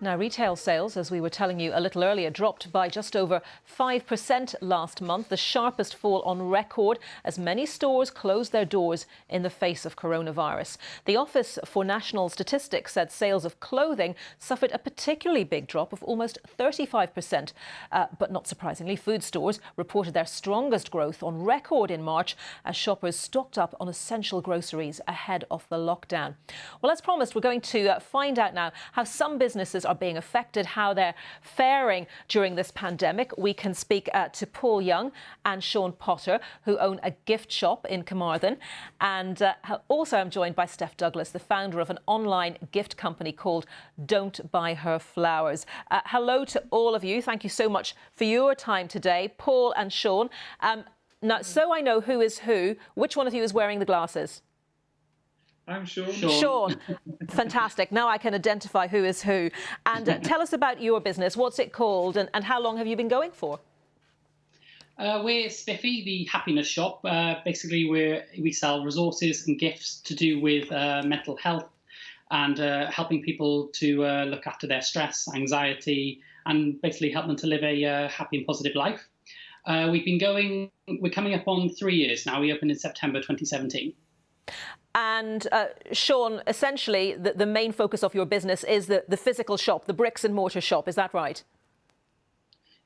Now, retail sales, as we were telling you a little earlier, dropped by just over 5% last month, the sharpest fall on record as many stores closed their doors in the face of coronavirus. The Office for National Statistics said sales of clothing suffered a particularly big drop of almost 35%. But not surprisingly, food stores reported their strongest growth on record in March as shoppers stocked up on essential groceries ahead of the lockdown. Well, as promised, we're going to find out now how some businesses are being affected, how they're faring during this pandemic. We can speak to Paul Young and Sean Potter, who own a gift shop in Carmarthen. And also I'm joined by Steph Douglas, the founder of an online gift company called Don't Buy Her Flowers. Hello to all of you. Thank you so much for your time today, Paul and Sean. Now, so I know who is who, which one of you is wearing the glasses? I'm Sean. Sean. Fantastic. Now I can identify who is who. And tell us about your business. What's it called and how long have you been going for? We're Spiffy, the happiness shop. Basically, we sell resources and gifts to do with mental health and helping people to look after their stress, anxiety, and basically help them to live a happy and positive life. We're coming up on 3 years now. We opened in September 2017. And Sean, essentially, the main focus of your business is the physical shop, the bricks and mortar shop. Is that right?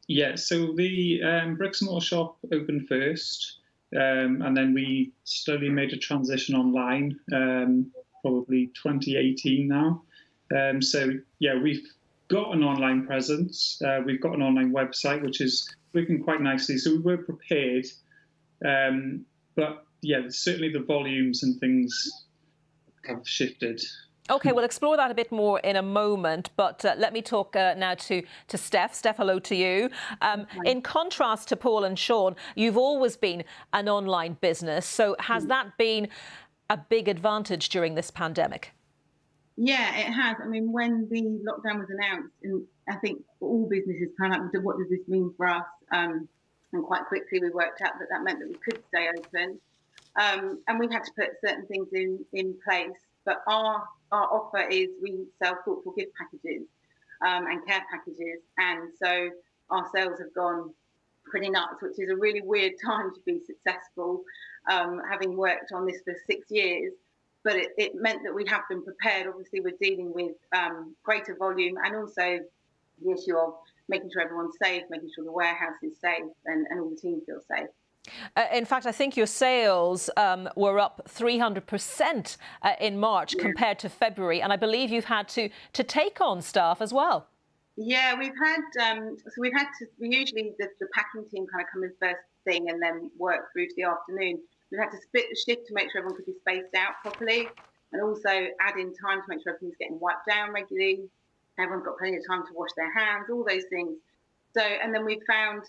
Yeah, so the bricks and mortar shop opened first, and then we slowly made a transition online, probably 2018 now. So, yeah, we've got an online presence. We've got an online website, which is working quite nicely. So we were prepared, but yeah, certainly the volumes and things have shifted. OK, we'll explore that a bit more in a moment, but let me talk now to Steph. Steph, hello to you. In contrast to Paul and Sean, you've always been an online business, so has that been a big advantage during this pandemic? Yeah, it has. I mean, when the lockdown was announced, and I think all businesses kind of like, what does this mean for us? And quite quickly we worked out that that meant that we could stay open. And we had to put certain things in place. But our offer is we sell thoughtful gift packages and care packages. And so our sales have gone pretty nuts, which is a really weird time to be successful, having worked on this for 6 years. But it meant that we have been prepared. Obviously, we're dealing with greater volume and also the issue of making sure everyone's safe, making sure the warehouse is safe and all the team feel safe. In fact, I think your sales were up 300% in March compared to February, and I believe you've had to take on staff as well. Yeah, we've had we usually the packing team kind of come in first thing and then work through to the afternoon. We've had to split the shift to make sure everyone could be spaced out properly, and also add in time to make sure everything's getting wiped down regularly. Everyone's got plenty of time to wash their hands, all those things. So, and then we've found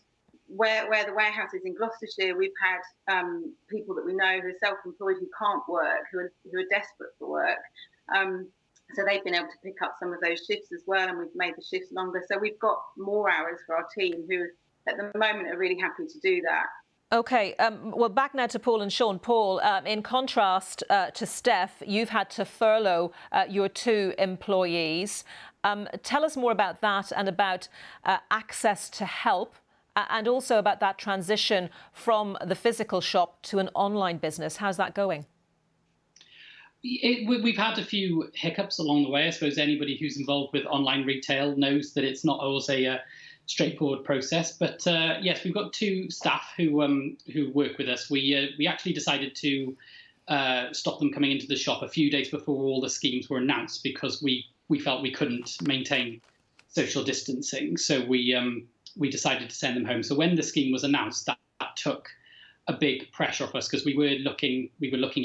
where the warehouse is in Gloucestershire, we've had people that we know who are self-employed who can't work, who are desperate for work. So they've been able to pick up some of those shifts as well, and we've made the shifts longer. So we've got more hours for our team who at the moment are really happy to do that. OK, well, back now to Paul and Sean. Paul, in contrast to Steph, you've had to furlough your 2 employees. Tell us more about that and about access to help. And also about that transition from the physical shop to an online business. How's that going? We've had a few hiccups along the way. I suppose anybody who's involved with online retail knows that it's not always a straightforward process. But yes, we've got 2 staff who work with us. We actually decided to stop them coming into the shop a few days before all the schemes were announced because we felt we couldn't maintain social distancing. So we decided to send them home. So when the scheme was announced, that took a big pressure off us because we were looking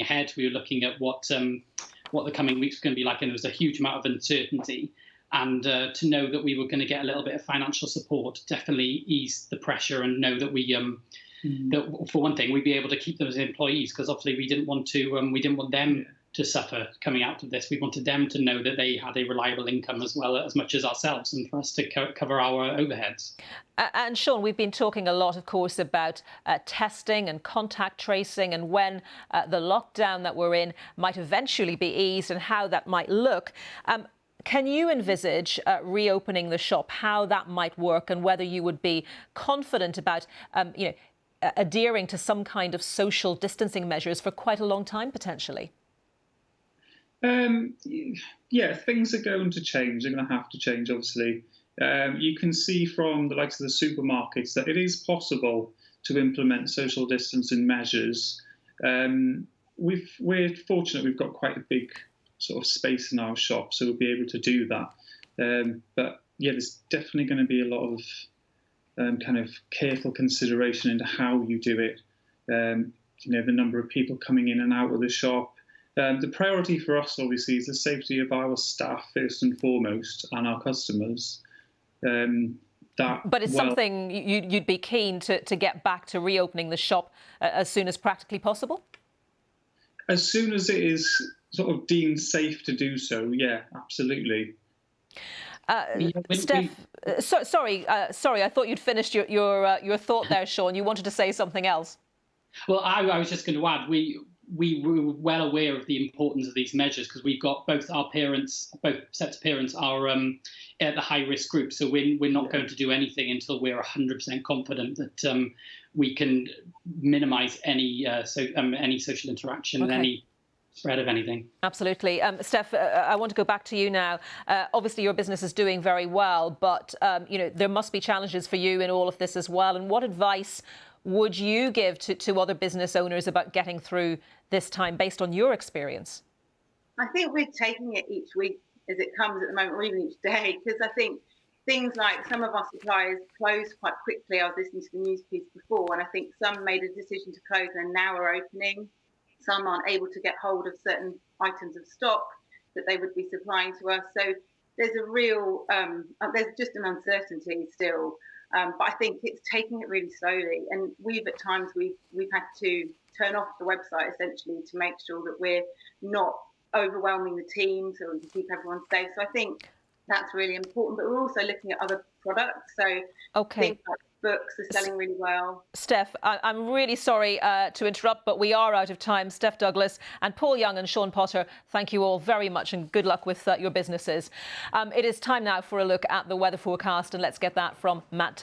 ahead. We were looking at what the coming weeks were going to be like, and there was a huge amount of uncertainty. And to know that we were going to get a little bit of financial support definitely eased the pressure, and know that that for one thing we'd be able to keep those employees, because obviously we didn't want them to suffer coming out of this. We wanted them to know that they had a reliable income as much as ourselves, and for us to cover our overheads. And Sean, we've been talking a lot, of course, about testing and contact tracing and when the lockdown that we're in might eventually be eased and how that might look. Can you envisage reopening the shop, how that might work, and whether you would be confident about, adhering to some kind of social distancing measures for quite a long time, potentially? Yeah, things are going to change. They're going to have to change, obviously. You can see from the likes of the supermarkets that it is possible to implement social distancing measures. We're fortunate we've got quite a big sort of space in our shop, so we'll be able to do that. But yeah, there's definitely going to be a lot of kind of careful consideration into how you do it. The number of people coming in and out of the shop. The priority for us, obviously, is the safety of our staff first and foremost, and our customers. But it's something you'd be keen to get back to reopening the shop as soon as practically possible? As soon as it is sort of deemed safe to do so, yeah, absolutely. Steph, sorry, I thought you'd finished your thought there, Sean. You wanted to say something else. Well, I was just going to add, we were well aware of the importance of these measures because we've got both sets of parents are at the high-risk group. So we're not going to do anything until we're 100% confident that we can minimise any social interaction and any spread of anything. Absolutely. Steph, I want to go back to you now. Obviously, your business is doing very well, but there must be challenges for you in all of this as well. And what advice would you give to other business owners about getting through this time based on your experience? I think we're taking it each week as it comes at the moment, or even each day, because I think things like some of our suppliers closed quite quickly. I was listening to the news piece before, and I think some made a decision to close and now are opening. Some aren't able to get hold of certain items of stock that they would be supplying to us. So there's a real, there's just an uncertainty still. But I think it's taking it really slowly. And at times, we've had to turn off the website essentially to make sure that we're not overwhelming the team so we can keep everyone safe. So I think that's really important. But we're also looking at other products. So things like books are selling really well. Steph, I'm really sorry to interrupt, but we are out of time. Steph Douglas and Paul Young and Sean Potter, thank you all very much and good luck with your businesses. It is time now for a look at the weather forecast, and let's get that from Matt.